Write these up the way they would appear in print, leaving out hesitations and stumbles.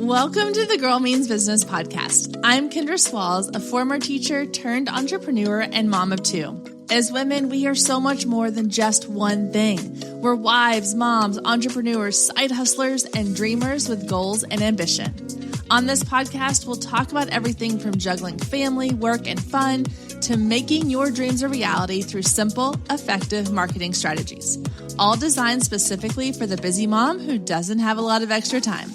Welcome to the Girl Means Business podcast. I'm Kendra Swalls, a former teacher turned entrepreneur and mom of two. As women, we are so much more than just one thing. We're wives, moms, entrepreneurs, side hustlers, and dreamers with goals and ambition. On this podcast, we'll talk about everything from juggling family, work, and fun to making your dreams a reality through simple, effective marketing strategies, all designed specifically for the busy mom who doesn't have a lot of extra time.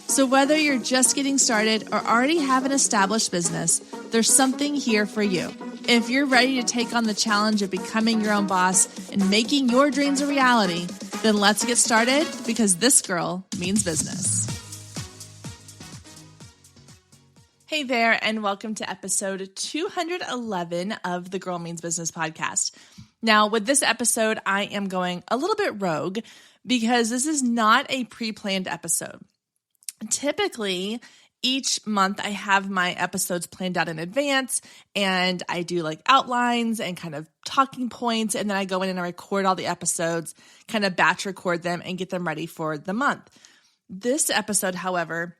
So whether you're just getting started or already have an established business, there's something here for you. If you're ready to take on the challenge of becoming your own boss and making your dreams a reality, then let's get started because this girl means business. Hey there, and welcome to episode 211 of the Girl Means Business podcast. Now, with this episode, I am going a little bit rogue because this is not a pre-planned episode. Typically, each month I have my episodes planned out in advance and I do like outlines and kind of talking points, and then I go in and I record all the episodes, kind of batch record them and get them ready for the month. This episode, however,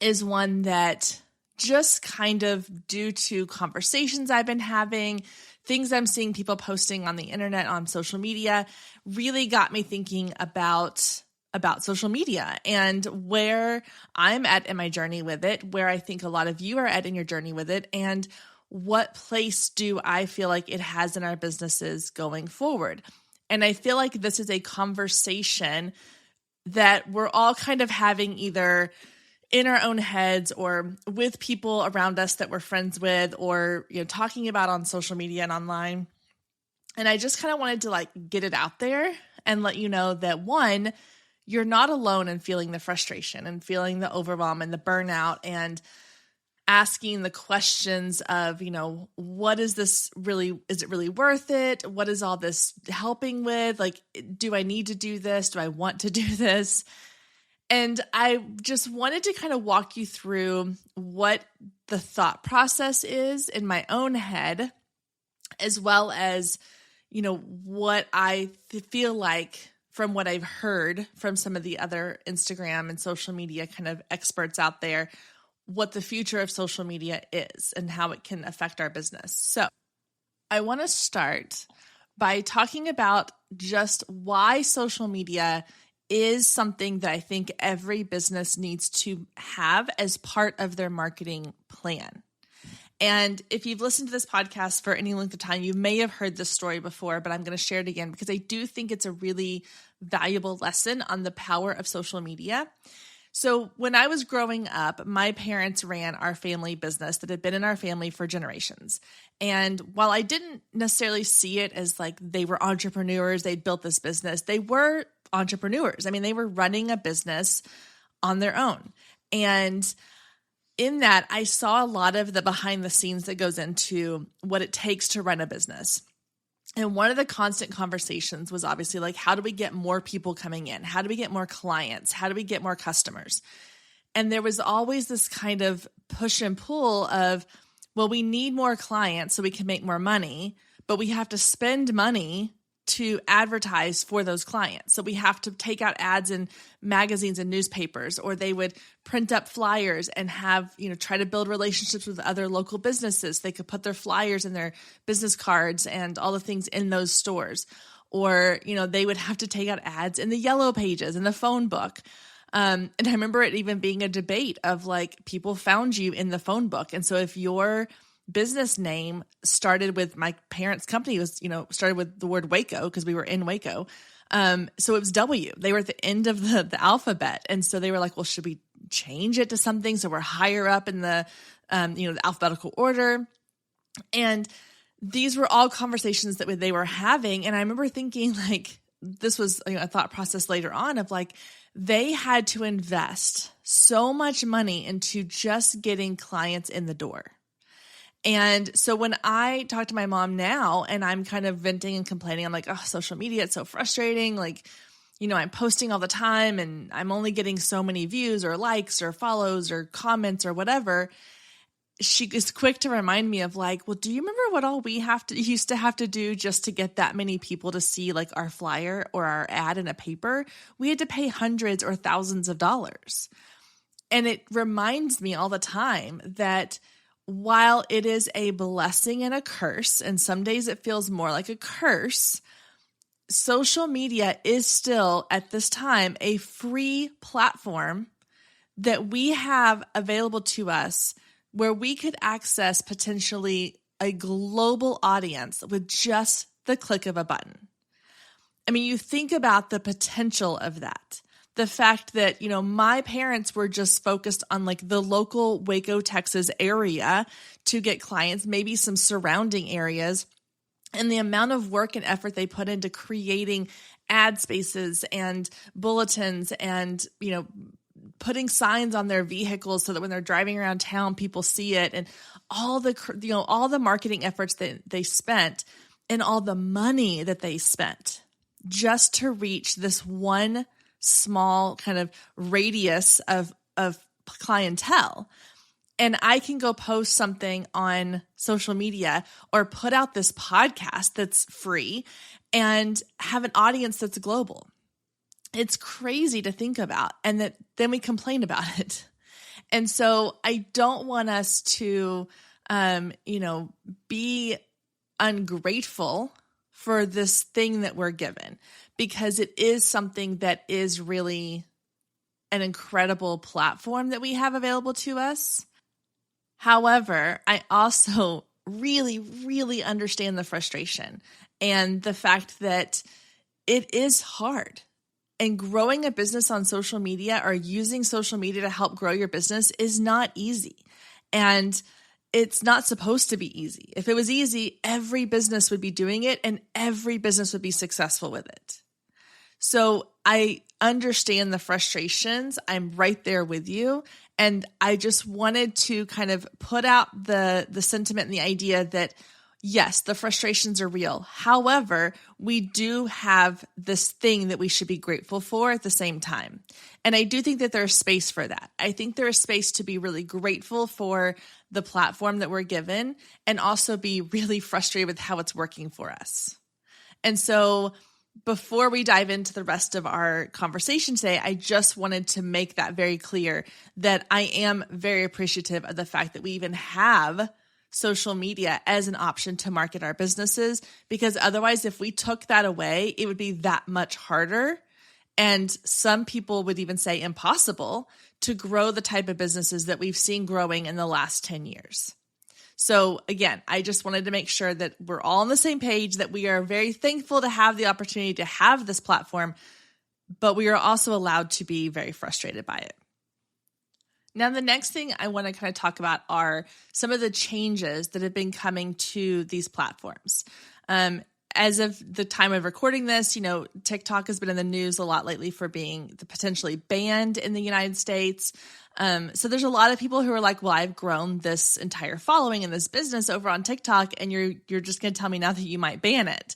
is one that just kind of due to conversations I've been having, things I'm seeing people posting on the internet, on social media, really got me thinking about social media and where I'm at in my journey with it, where I think a lot of you are at in your journey with it, and what place do I feel like it has in our businesses going forward. And I feel like this is a conversation that we're all kind of having either in our own heads or with people around us that we're friends with, or talking about on social media and online. And I just kind of wanted to get it out there and let you know that one, you're not alone in feeling the frustration and feeling the overwhelm and the burnout and asking the questions of, what is this really, is it really worth it? What is all this helping with? Do I need to do this? Do I want to do this? And I just wanted to kind of walk you through what the thought process is in my own head, as well as, what I feel like from what I've heard from some of the other Instagram and social media kind of experts out there, what the future of social media is and how it can affect our business. So I want to start by talking about just why social media is something that I think every business needs to have as part of their marketing plan. And if you've listened to this podcast for any length of time, you may have heard this story before, but I'm going to share it again because I do think it's a really valuable lesson on the power of social media. So when I was growing up, my parents ran our family business that had been in our family for generations. And while I didn't necessarily see it as they were entrepreneurs, they'd built this business, they were entrepreneurs. I mean, they were running a business on their own. And in that, I saw a lot of the behind the scenes that goes into what it takes to run a business. And one of the constant conversations was obviously how do we get more people coming in? How do we get more clients? How do we get more customers? And there was always this kind of push and pull of, well, we need more clients so we can make more money, but we have to spend money to advertise for those clients. So we have to take out ads in magazines and newspapers, or they would print up flyers and have, try to build relationships with other local businesses. They could put their flyers and their business cards and all the things in those stores. Or, they would have to take out ads in the yellow pages in the phone book. And I remember it even being a debate of people found you in the phone book. And so if your business name started with my parents' company was, started with the word Waco because we were in Waco. So it was W. They were at the end of the alphabet. And so they were like, well, should we change it to something so we're higher up in the, the alphabetical order? And these were all conversations that they were having. And I remember thinking this was a thought process later on of they had to invest so much money into just getting clients in the door. And so when I talk to my mom now and I'm kind of venting and complaining, I'm like, oh, social media, it's so frustrating. I'm posting all the time and I'm only getting so many views or likes or follows or comments or whatever. She is quick to remind me of well, do you remember what all we used to have to do just to get that many people to see our flyer or our ad in a paper? We had to pay hundreds or thousands of dollars. And it reminds me all the time that while it is a blessing and a curse, and some days it feels more like a curse, social media is still at this time a free platform that we have available to us where we could access potentially a global audience with just the click of a button. I mean, you think about the potential of that. The fact that, my parents were just focused on like the local Waco, Texas area to get clients, maybe some surrounding areas, and the amount of work and effort they put into creating ad spaces and bulletins and, putting signs on their vehicles so that when they're driving around town, people see it, and all the marketing efforts that they spent and all the money that they spent just to reach this one small kind of radius of clientele. And I can go post something on social media or put out this podcast that's free and have an audience that's global. It's crazy to think about, and that then we complain about it. And so I don't want us to, be ungrateful for this thing that we're given, because it is something that is really an incredible platform that we have available to us. However, I also really, really understand the frustration and the fact that it is hard. And growing a business on social media or using social media to help grow your business is not easy. And it's not supposed to be easy. If it was easy, every business would be doing it and every business would be successful with it. So I understand the frustrations. I'm right there with you. And I just wanted to kind of put out the sentiment and the idea that, yes, the frustrations are real. However, we do have this thing that we should be grateful for at the same time. And I do think that there's space for that. I think there is space to be really grateful for the platform that we're given and also be really frustrated with how it's working for us. And so before we dive into the rest of our conversation today, I just wanted to make that very clear that I am very appreciative of the fact that we even have social media as an option to market our businesses, because otherwise, if we took that away, it would be that much harder. And some people would even say impossible to grow the type of businesses that we've seen growing in the last 10 years. So again, I just wanted to make sure that we're all on the same page, that we are very thankful to have the opportunity to have this platform, but we are also allowed to be very frustrated by it. Now, the next thing I want to kind of talk about are some of the changes that have been coming to these platforms. As of the time of recording this, TikTok has been in the news a lot lately for being potentially banned in the United States. So there's a lot of people who are like, well, I've grown this entire following and this business over on TikTok, and you're just going to tell me now that you might ban it.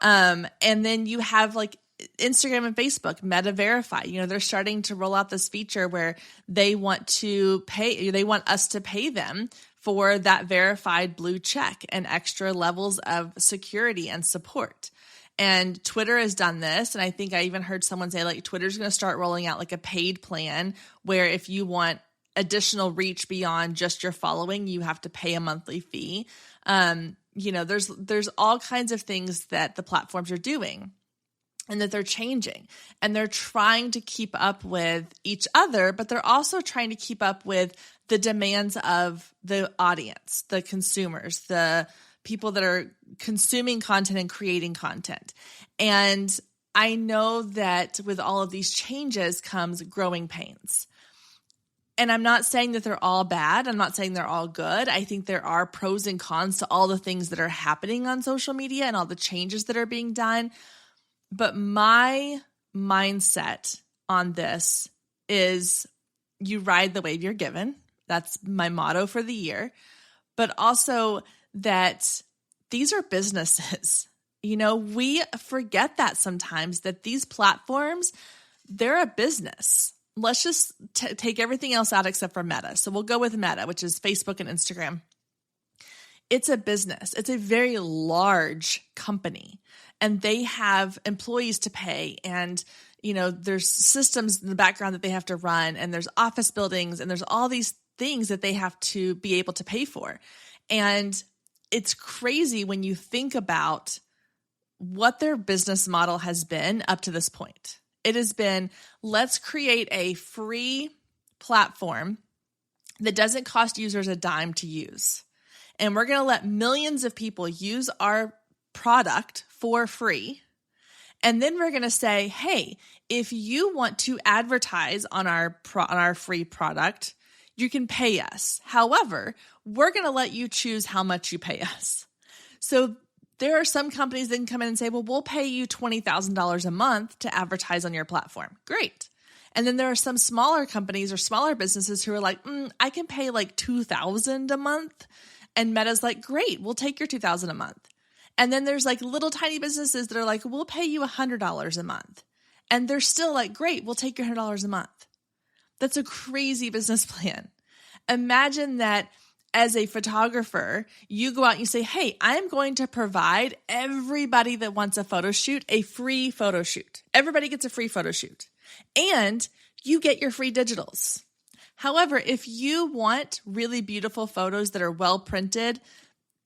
And then you have like Instagram and Facebook, Meta Verify. They're starting to roll out this feature where they want us to pay them for that verified blue check and extra levels of security and support. And Twitter has done this. And I think I even heard someone say like Twitter's going to start rolling out like a paid plan where if you want additional reach beyond just your following, you have to pay a monthly fee. There's all kinds of things that the platforms are doing and that they're changing, and they're trying to keep up with each other, but they're also trying to keep up with the demands of the audience, the consumers, the people that are consuming content and creating content. And I know that with all of these changes comes growing pains. And I'm not saying that they're all bad. I'm not saying they're all good. I think there are pros and cons to all the things that are happening on social media and all the changes that are being done. But my mindset on this is you ride the wave you're given. That's my motto for the year. But also that these are businesses. We forget that sometimes, that these platforms, they're a business. Let's just take everything else out except for Meta. So we'll go with Meta, which is Facebook and Instagram. It's a business. It's a very large company, and they have employees to pay and, there's systems in the background that they have to run, and there's office buildings, and there's all these things that they have to be able to pay for. And it's crazy when you think about what their business model has been up to this point. It has been, let's create a free platform that doesn't cost users a dime to use. And we're going to let millions of people use our product for free. And then we're going to say, hey, if you want to advertise on our free product, you can pay us. However, we're going to let you choose how much you pay us. So there are some companies that can come in and say, well, we'll pay you $20,000 a month to advertise on your platform. Great. And then there are some smaller companies or smaller businesses who are like, I can pay like $2,000 a month. And Meta's like, great, we'll take your $2,000 a month. And then there's like little tiny businesses that are like, we'll pay you $100 a month. And they're still like, great, we'll take your $100 a month. That's a crazy business plan. Imagine that as a photographer, you go out and you say, hey, I'm going to provide everybody that wants a photo shoot a free photo shoot. Everybody gets a free photo shoot. And you get your free digitals. However, if you want really beautiful photos that are well printed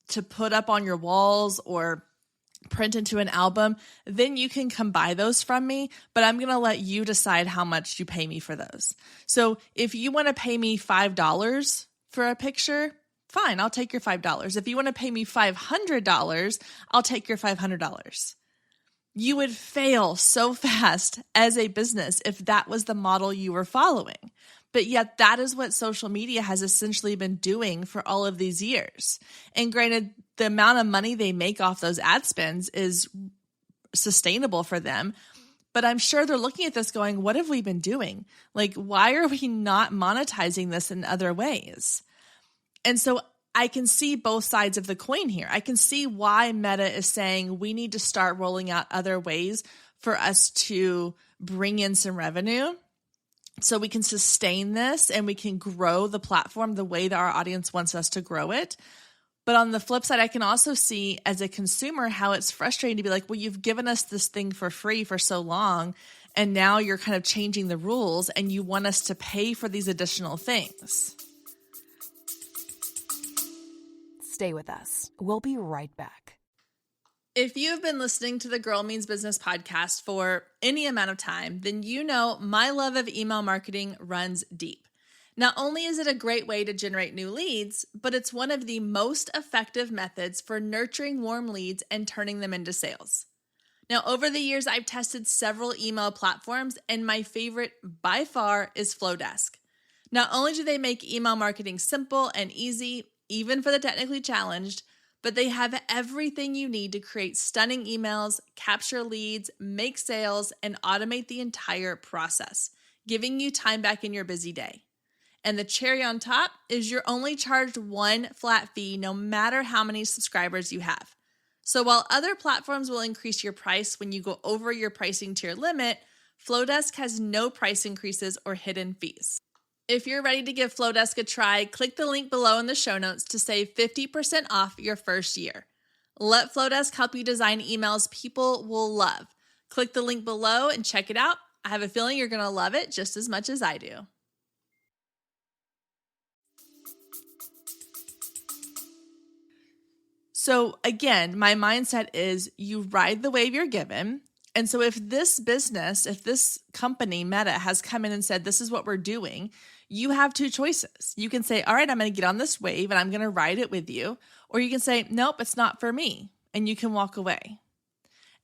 to put up on your walls or print into an album, then you can come buy those from me, but I'm going to let you decide how much you pay me for those. So if you want to pay me $5 for a picture, fine, I'll take your $5. If you want to pay me $500, I'll take your $500. You would fail so fast as a business if that was the model you were following. But yet that is what social media has essentially been doing for all of these years. And granted, the amount of money they make off those ad spends is sustainable for them. But I'm sure they're looking at this going, what have we been doing? Like, why are we not monetizing this in other ways? And so I can see both sides of the coin here. I can see why Meta is saying we need to start rolling out other ways for us to bring in some revenue so we can sustain this and we can grow the platform the way that our audience wants us to grow it. But on the flip side, I can also see as a consumer how it's frustrating to be like, well, you've given us this thing for free for so long, and now you're kind of changing the rules and you want us to pay for these additional things. Stay with us. We'll be right back. If you've been listening to the Girl Means Business podcast for any amount of time, then you know my love of email marketing runs deep. Not only is it a great way to generate new leads, but it's one of the most effective methods for nurturing warm leads and turning them into sales. Now, over the years, I've tested several email platforms, and my favorite by far is Flowdesk. Not only do they make email marketing simple and easy, even for the technically challenged, but they have everything you need to create stunning emails, capture leads, make sales, and automate the entire process, giving you time back in your busy day. And the cherry on top is you're only charged one flat fee no matter how many subscribers you have. So while other platforms will increase your price when you go over your pricing tier limit, Flowdesk has no price increases or hidden fees. If you're ready to give Flowdesk a try, click the link below in the show notes to save 50% off your first year. Let Flowdesk help you design emails people will love. Click the link below and check it out. I have a feeling you're going to love it just as much as I do. So again, my mindset is you ride the wave you're given. And so if this business, if this company, Meta, has come in and said, this is what we're doing, you have two choices. You can say, all right, I'm going to get on this wave and I'm going to ride it with you. Or you can say, nope, it's not for me. And you can walk away.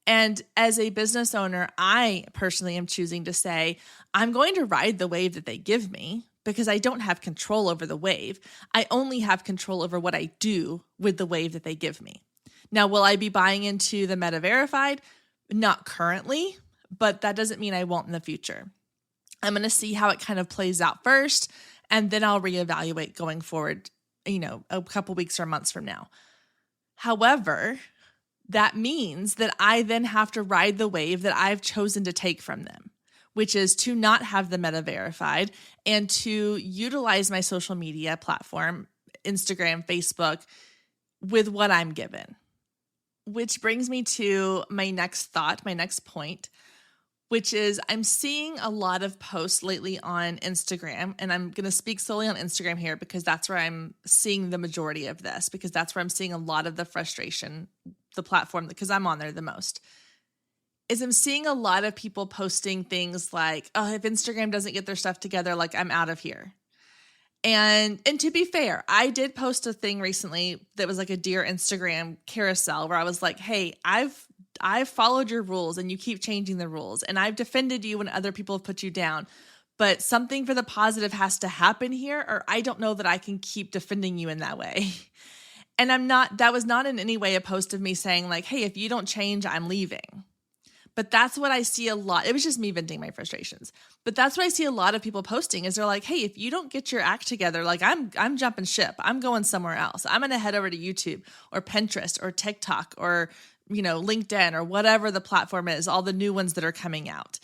And as a business owner, I personally am choosing to say, I'm going to ride the wave that they give me because I don't have control over the wave. I only have control over what I do with the wave that they give me. Now, will I be buying into the Meta Verified? Not currently, but that doesn't mean I won't in the future. I'm going to see how it kind of plays out first, and then I'll reevaluate going forward, a couple weeks or months from now. However, that means that I then have to ride the wave that I've chosen to take from them, which is to not have the Meta Verified and to utilize my social media platform, Instagram, Facebook, with what I'm given. Which brings me to my next thought, my next point. which is I'm seeing a lot of posts lately on Instagram, and I'm going to speak solely on Instagram here because that's where I'm seeing the majority of this, because that's where I'm seeing a lot of the frustration, the platform, because I'm on there the most, is I'm seeing a lot of people posting things like, oh, if Instagram doesn't get their stuff together, like I'm out of here. And to be fair, I did post a thing recently that was like a Dear Instagram carousel where I was like, hey, I've followed your rules and you keep changing the rules, and I've defended you when other people have put you down, but something for the positive has to happen here, or I don't know that I can keep defending you in that way. And that was not in any way a post of me saying like, hey, if you don't change, I'm leaving. But that's what I see a lot. It was just me venting my frustrations. But that's what I see a lot of people posting is they're like, hey, if you don't get your act together, like I'm jumping ship. I'm going somewhere else. I'm going to head over to YouTube or Pinterest or TikTok or, LinkedIn or whatever the platform is, all the new ones that are coming out.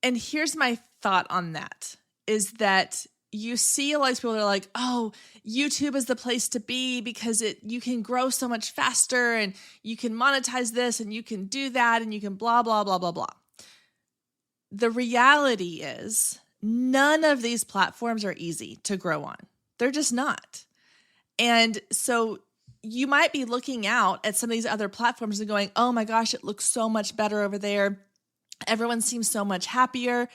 And here's my thought on that is that you see a lot of people that are like, oh, YouTube is the place to be because you can grow so much faster and you can monetize this and you can do that and you can blah, blah, blah, blah, blah. The reality is none of these platforms are easy to grow on. They're just not. And so you might be looking out at some of these other platforms and going, oh my gosh, it looks so much better over there. Everyone seems so much happier.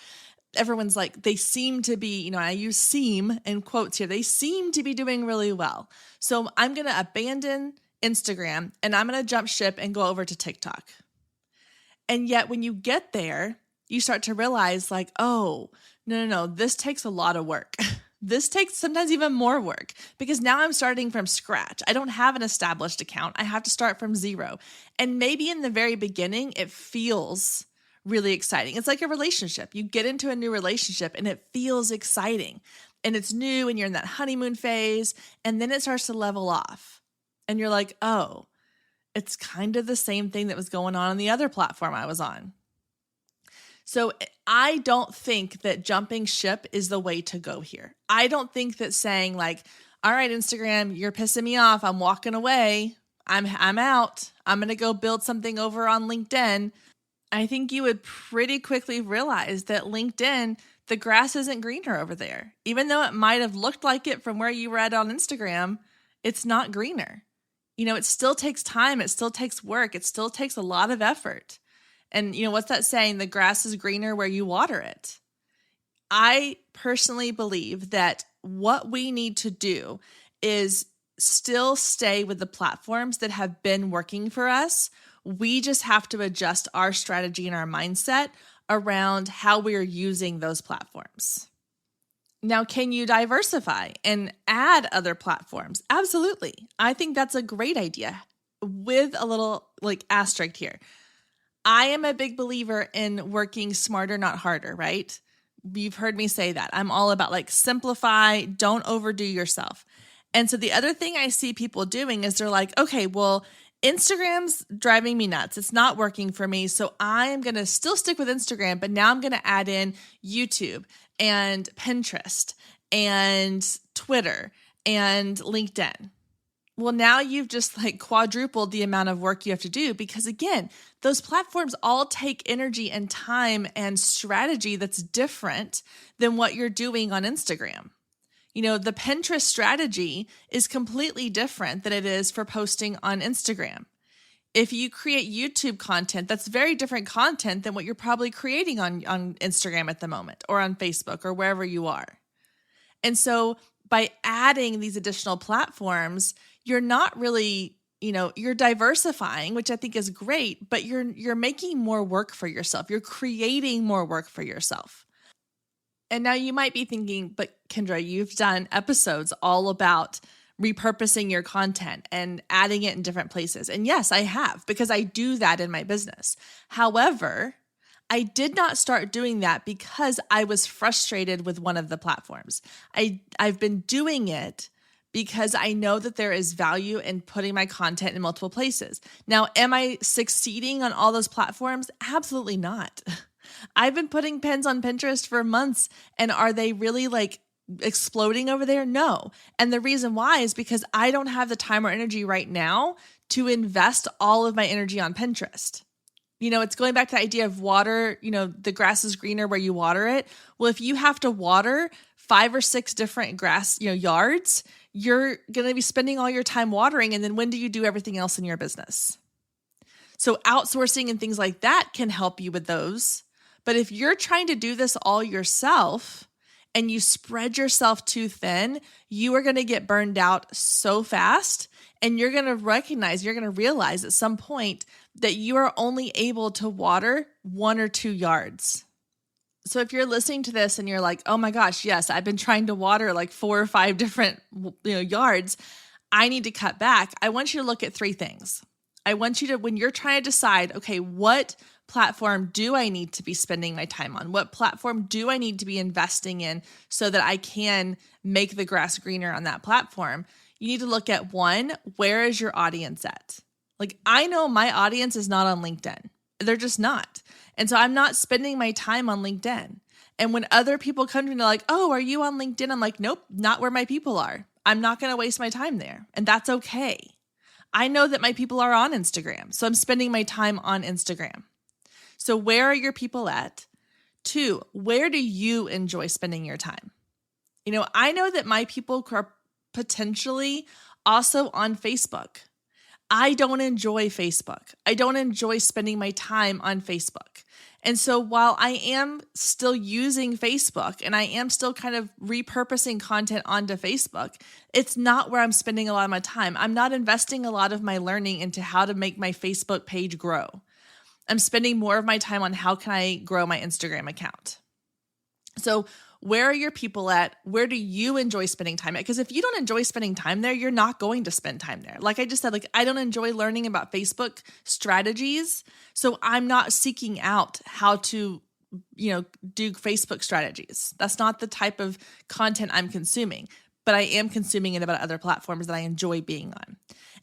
Everyone's like, they seem to be, I use seem in quotes here. They seem to be doing really well. So I'm going to abandon Instagram and I'm going to jump ship and go over to TikTok. And yet when you get there, you start to realize like, oh, no, this takes a lot of work. This takes sometimes even more work because now I'm starting from scratch. I don't have an established account. I have to start from zero. And maybe in the very beginning, it feels really exciting. It's like a relationship. You get into a new relationship and it feels exciting and it's new and you're in that honeymoon phase, and then it starts to level off and you're like, oh, it's kind of the same thing that was going on the other platform I was on. So I don't think that jumping ship is the way to go here. I don't think that saying like, all right, Instagram, you're pissing me off. I'm walking away. I'm out. I'm going to go build something over on LinkedIn. I think you would pretty quickly realize that LinkedIn, the grass isn't greener over there. Even though it might have looked like it from where you were at on Instagram, it's not greener. It still takes time. It still takes work. It still takes a lot of effort. And what's that saying? The grass is greener where you water it. I personally believe that what we need to do is still stay with the platforms that have been working for us. We just have to adjust our strategy and our mindset around how we're using those platforms. Now, can you diversify and add other platforms? Absolutely. I think that's a great idea with a little asterisk here. I am a big believer in working smarter, not harder, right? You've heard me say that. I'm all about simplify, don't overdo yourself. And so the other thing I see people doing is they're like, okay, well, Instagram's driving me nuts. It's not working for me. So I am going to still stick with Instagram, but now I'm going to add in YouTube and Pinterest and Twitter and LinkedIn. Well, now you've just quadrupled the amount of work you have to do because again, those platforms all take energy and time and strategy that's different than what you're doing on Instagram. The Pinterest strategy is completely different than it is for posting on Instagram. If you create YouTube content, that's very different content than what you're probably creating on Instagram at the moment or on Facebook or wherever you are. And so by adding these additional platforms, you're not really, you're diversifying, which I think is great, but you're making more work for yourself. You're creating more work for yourself. And now you might be thinking, but Kendra, you've done episodes all about repurposing your content and adding it in different places. And yes, I have, because I do that in my business. However, I did not start doing that because I was frustrated with one of the platforms. I've been doing it because I know that there is value in putting my content in multiple places. Now, am I succeeding on all those platforms? Absolutely not. I've been putting pins on Pinterest for months, and are they really exploding over there? No. And the reason why is because I don't have the time or energy right now to invest all of my energy on Pinterest. It's going back to the idea of water, the grass is greener where you water it. Well, if you have to water 5 or 6 different grass, yards, you're going to be spending all your time watering. And then when do you do everything else in your business? So outsourcing and things like that can help you with those. But if you're trying to do this all yourself and you spread yourself too thin, you are going to get burned out so fast. And you're going to realize at some point that you are only able to water 1 or 2 yards. So if you're listening to this and you're like, oh my gosh, yes, I've been trying to water like 4 or 5 different yards, I need to cut back. I want you to look at 3 things. I want you to, when you're trying to decide, okay, what platform do I need to be spending my time on? What platform do I need to be investing in so that I can make the grass greener on that platform? You need to look at 1, where is your audience at? Like, I know my audience is not on LinkedIn. They're just not. And so I'm not spending my time on LinkedIn. And when other people come to me and they're like, oh, are you on LinkedIn? I'm like, nope, not where my people are. I'm not going to waste my time there. And that's okay. I know that my people are on Instagram. So I'm spending my time on Instagram. So where are your people at? 2, where do you enjoy spending your time? I know that my people are potentially also on Facebook. I don't enjoy Facebook. I don't enjoy spending my time on Facebook. And so while I am still using Facebook and I am still kind of repurposing content onto Facebook, it's not where I'm spending a lot of my time. I'm not investing a lot of my learning into how to make my Facebook page grow. I'm spending more of my time on how can I grow my Instagram account. So where are your people at? Where do you enjoy spending time at? Because if you don't enjoy spending time there, you're not going to spend time there. Like I just said, I don't enjoy learning about Facebook strategies. So I'm not seeking out how to, do Facebook strategies. That's not the type of content I'm consuming, but I am consuming it about other platforms that I enjoy being on.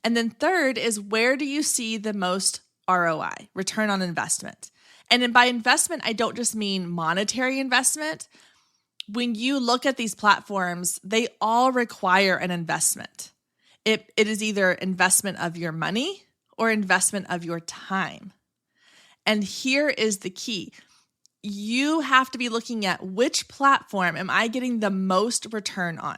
And then 3rd is, where do you see the most ROI, return on investment? And then by investment, I don't just mean monetary investment. When you look at these platforms, they all require an investment. It is either investment of your money or investment of your time. And here is the key. You have to be looking at, which platform am I getting the most return on?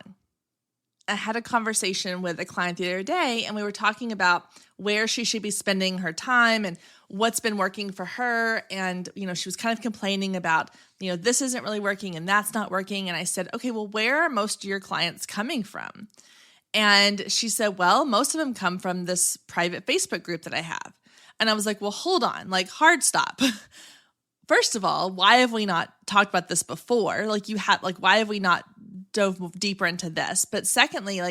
I had a conversation with a client the other day, and we were talking about where she should be spending her time and what's been working for her. And, she was kind of complaining about, this isn't really working and that's not working. And I said, okay, well, where are most of your clients coming from? And she said, well, most of them come from this private Facebook group that I have. And I was like, well, hold on, hard stop. First of all, why have we not talked about this before? Why have we not dove deeper into this? But secondly,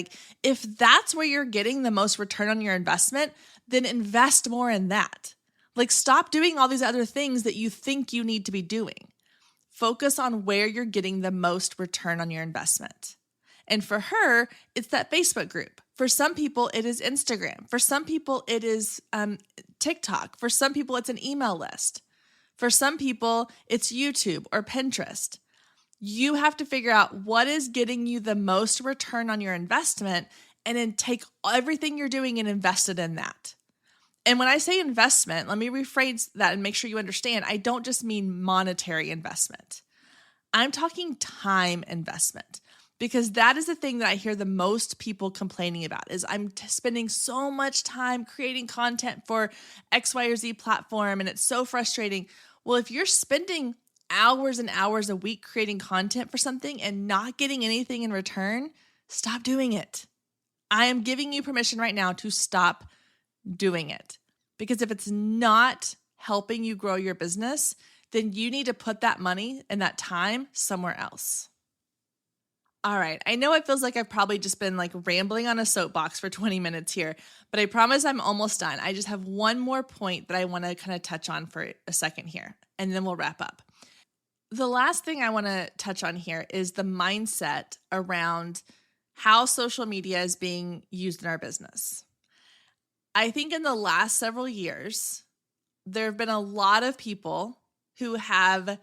if that's where you're getting the most return on your investment, then invest more in that. Stop doing all these other things that you think you need to be doing. Focus on where you're getting the most return on your investment. And for her, it's that Facebook group. For some people, it is Instagram. For some people, it is TikTok. For some people, it's an email list. For some people, it's YouTube or Pinterest. You have to figure out what is getting you the most return on your investment, and then take everything you're doing and invest it in that. And when I say investment, let me rephrase that and make sure you understand. I don't just mean monetary investment. I'm talking time investment, because that is the thing that I hear the most people complaining about is I'm spending so much time creating content for X, Y, or Z platform, and it's so frustrating. Well, if you're spending hours and hours a week creating content for something and not getting anything in return, stop doing it. I am giving you permission right now to stop doing it. Because if it's not helping you grow your business, then you need to put that money and that time somewhere else. All right, I know it feels like I've probably just been rambling on a soapbox for 20 minutes here, but I promise I'm almost done. I just have one more point that I want to kind of touch on for a second here, and then we'll wrap up. The last thing I want to touch on here is the mindset around how social media is being used in our business. I think in the last several years, there have been a lot of people who have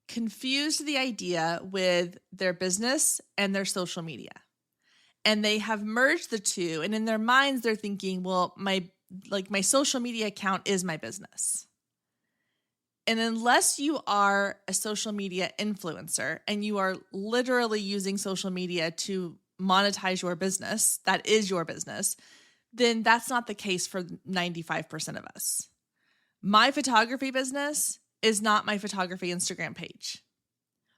confused the idea with their business and their social media. And they have merged the two. And in their minds, they're thinking, well, my social media account is my business. And unless you are a social media influencer and you are literally using social media to monetize your business, that is your business, then that's not the case for 95% of us. My photography business is not my photography Instagram page.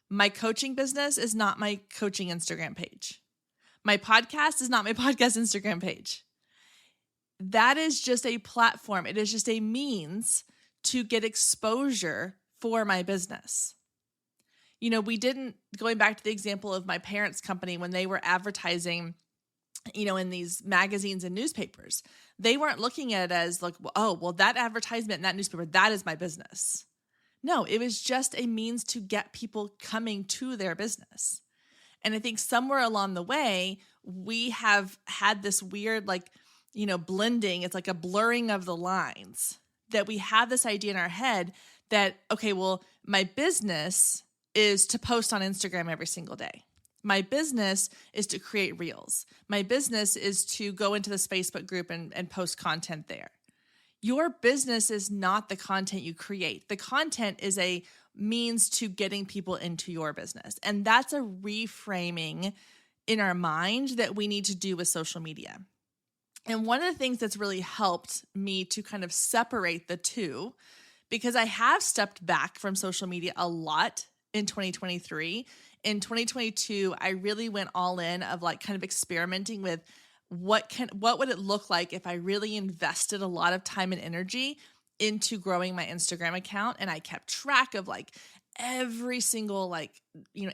My coaching business is not my coaching Instagram page. My podcast is not my podcast Instagram page. That is just a platform. It is just a means to get exposure for my business. Going back to the example of my parents' company, when they were advertising, in these magazines and newspapers, they weren't looking at it as like, that advertisement in that newspaper, that is my business. No, it was just a means to get people coming to their business. And I think somewhere along the way, we have had this weird, blending. It's like a blurring of the lines, that we have this idea in our head that, okay, well, my business is to post on Instagram every single day. My business is to create reels. My business is to go into this Facebook group and post content there. Your business is not the content you create. The content is a means to getting people into your business. And that's a reframing in our mind that we need to do with social media. And one of the things that's really helped me to kind of separate the two, because I have stepped back from social media a lot in 2023. In 2022, I really went all in of kind of experimenting with what would it look like if I really invested a lot of time and energy into growing my Instagram account. And I kept track of every single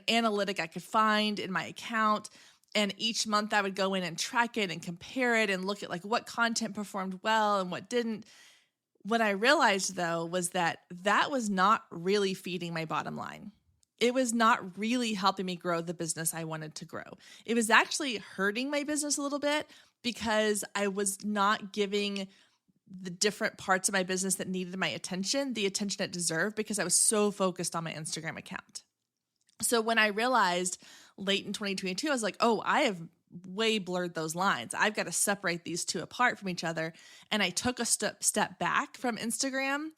analytic I could find in my account. And each month I would go in and track it and compare it and look at what content performed well and what didn't. What I realized though was that was not really feeding my bottom line. It was not really helping me grow the business I wanted to grow. It was actually hurting my business a little bit because I was not giving the different parts of my business that needed my attention, the attention it deserved, because I was so focused on my Instagram account. So when I realized late in 2022, I was like, I have way blurred those lines. I've got to separate these two apart from each other. And I took a step back from Instagram.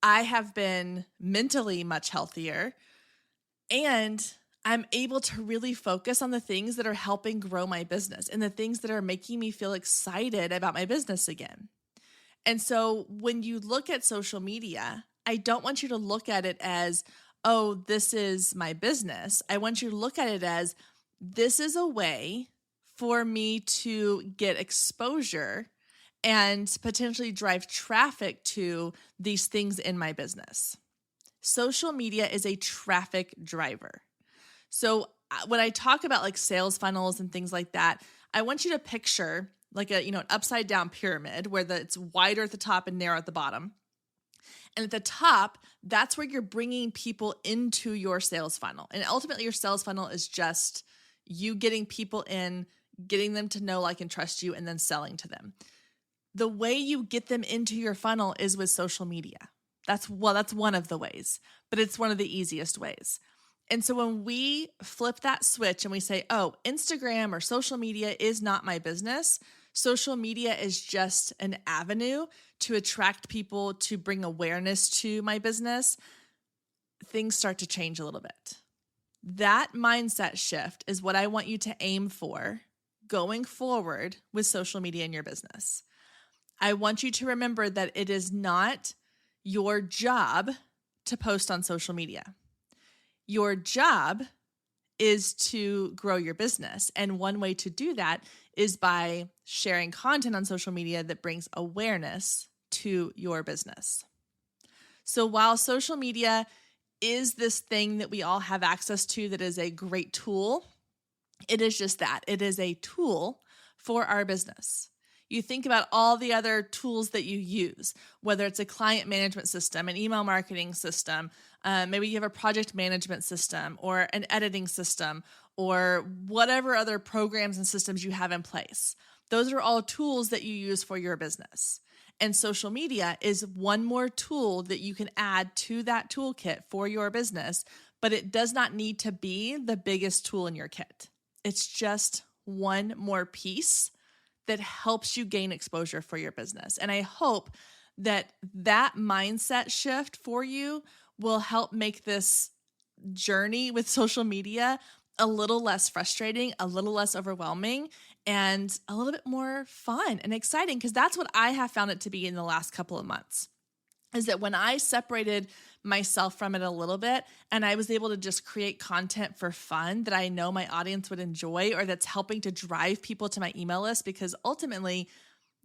I have been mentally much healthier, and I'm able to really focus on the things that are helping grow my business and the things that are making me feel excited about my business again. And so when you look at social media, I don't want you to look at it as, this is my business. I want you to look at it as, this is a way for me to get exposure and potentially drive traffic to these things in my business. Social media is a traffic driver. So when I talk about sales funnels and things like that, I want you to picture an upside down pyramid where it's wider at the top and narrow at the bottom. And at the top, that's where you're bringing people into your sales funnel. And ultimately your sales funnel is just you getting people in, getting them to know, like, and trust you, and then selling to them. The way you get them into your funnel is with social media. That's one of the ways, but it's one of the easiest ways. And so when we flip that switch and we say, Instagram or social media is not my business, social media is just an avenue to attract people, to bring awareness to my business, things start to change a little bit. That mindset shift is what I want you to aim for going forward with social media in your business. I want you to remember that it is not your job to post on social media. Your job is to grow your business. And one way to do that is by sharing content on social media that brings awareness to your business. So while social media is this thing that we all have access to that is a great tool, it is just that. It is a tool for our business. You think about all the other tools that you use, whether it's a client management system, an email marketing system, maybe you have a project management system or an editing system or whatever other programs and systems you have in place. Those are all tools that you use for your business. And social media is one more tool that you can add to that toolkit for your business, but it does not need to be the biggest tool in your kit. It's just one more piece that helps you gain exposure for your business. And I hope that mindset shift for you will help make this journey with social media a little less frustrating, a little less overwhelming, and a little bit more fun and exciting, because that's what I have found it to be in the last couple of months. Is that when I separated myself from it a little bit and I was able to just create content for fun that I know my audience would enjoy, or that's helping to drive people to my email list, because ultimately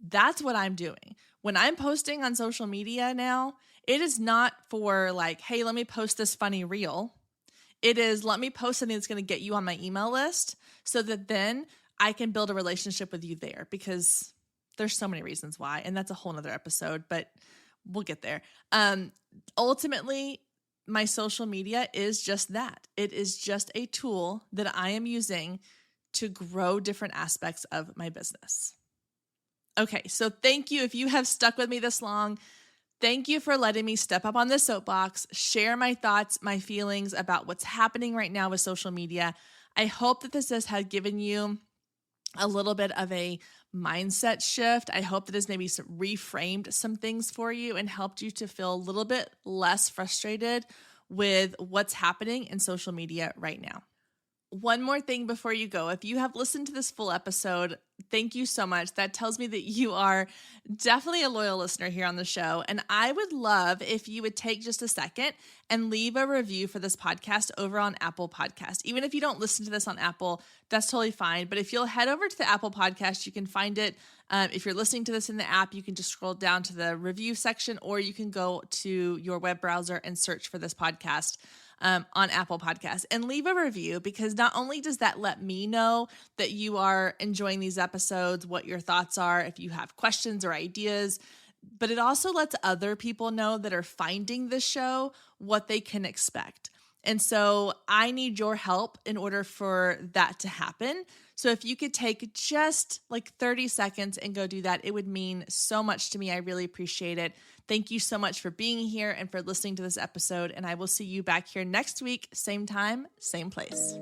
that's what I'm doing. When I'm posting on social media now, it is not for like, hey, let me post this funny reel. It is, let me post something that's going to get you on my email list so that then I can build a relationship with you there, because there's so many reasons why. And that's a whole nother episode, but we'll get there. Ultimately, my social media is just that. It is just a tool that I am using to grow different aspects of my business. Okay, so thank you. If you have stuck with me this long, thank you for letting me step up on this soapbox, share my thoughts, my feelings about what's happening right now with social media. I hope that this has given you a little bit of a mindset shift. I hope that has maybe reframed some things for you and helped you to feel a little bit less frustrated with what's happening in social media right now. One more thing before you go. If you have listened to this full episode, thank you so much. That tells me that you are definitely a loyal listener here on the show. And I would love if you would take just a second and leave a review for this podcast over on Apple Podcast. Even if you don't listen to this on Apple, that's totally fine. But if you'll head over to the Apple Podcast, you can find it. If you're listening to this in the app, you can just scroll down to the review section, or you can go to your web browser and search for this podcast on Apple Podcasts and leave a review, because not only does that let me know that you are enjoying these episodes, what your thoughts are, if you have questions or ideas, but it also lets other people know that are finding this show what they can expect. And so I need your help in order for that to happen. So if you could take just like 30 seconds and go do that, it would mean so much to me. I really appreciate it. Thank you so much for being here and for listening to this episode. And I will see you back here next week, same time, same place.